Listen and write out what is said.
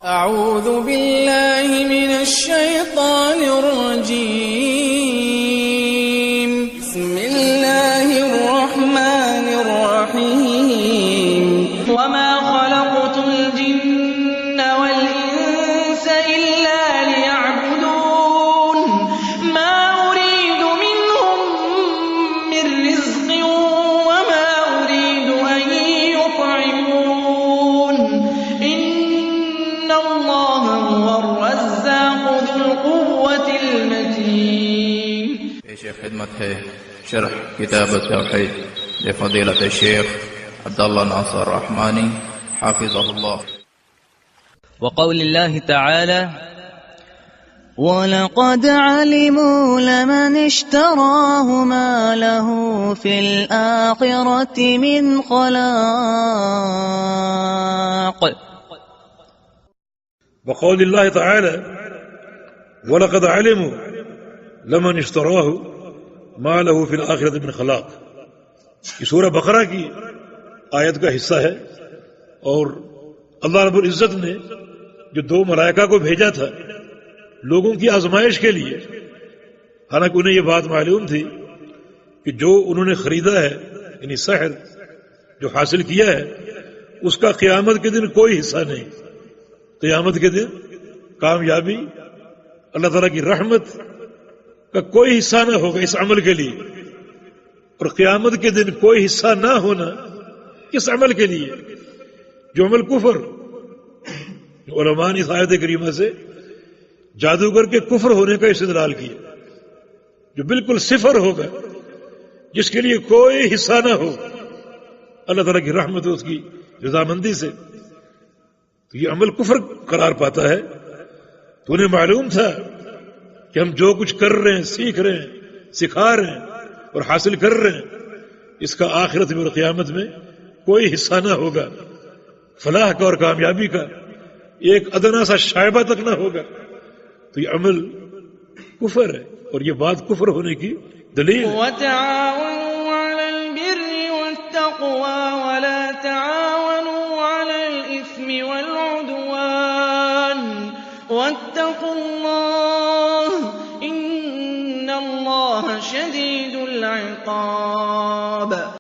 أعوذ بالله من الشيطان الرجيم. بسم الله الرحمن الرحيم. وما خلقت الجن والإنس إلا ليعبدون ما أريد منهم من رزق وما أريد أن يطعمون إن الله هو الرزاق ذو القوة المتين. پیش خدمت ہے شرح کتاب التوحید لفضیلۃ الشیخ عبداللہ ناصر رحمانی حافظہ اللہ. وقول الله تعالى وَلَقَدْ عَلِمُوا لَمَنِ اشْتَرَاهُ مَا لَهُ فِي الْآخِرَةِ مِنْ خَلَاقٍ. وقول الله تعالى وَلَقَدْ عَلِمُوا لَمَنِ اشْتَرَاهُ مَا لَهُ فِي الْآخِرَةِ مِنْ خَلَاقٍ. یہ سورہ بقرہ کی آیت کا حصہ ہے، اور اللہ رب العزت نے جو دو ملائکہ کو بھیجا تھا لوگوں کی آزمائش کے لیے، حالانکہ انہیں یہ بات معلوم تھی کہ جو انہوں نے خریدا ہے یعنی سحر جو حاصل کیا ہے اس کا قیامت کے دن کوئی حصہ نہیں. قیامت کے دن کامیابی اللہ تعالیٰ کی رحمت کا کوئی حصہ نہ ہوگا اس عمل کے لیے، اور قیامت کے دن کوئی حصہ نہ ہونا اس عمل کے لیے جو عمل کفر. علماء نے اس آیت کریمہ سے جادوگر کے کفر ہونے کا استدلال کیا، جو بالکل صفر ہوگا، جس کے لیے کوئی حصہ نہ ہو اللہ تعالیٰ کی رحمت اس کی رضامندی سے، تو یہ عمل کفر قرار پاتا ہے. تو انہیں معلوم تھا کہ ہم جو کچھ کر رہے ہیں، سیکھ رہے ہیں، سکھا رہے ہیں اور حاصل کر رہے ہیں، اس کا آخرت میں اور قیامت میں کوئی حصہ نہ ہوگا. فلاح کا اور کامیابی کا ایک ادنا سا شائبہ تک نہ ہوگا. تو یہ عمل کفر ہے، اور یہ بات کفر ہونے کی دلیل ہے. وتعاونوا على البر والتقوى ولا تعاونوا على الإثم والعدوان واتقوا الله إن الله شديد العقاب.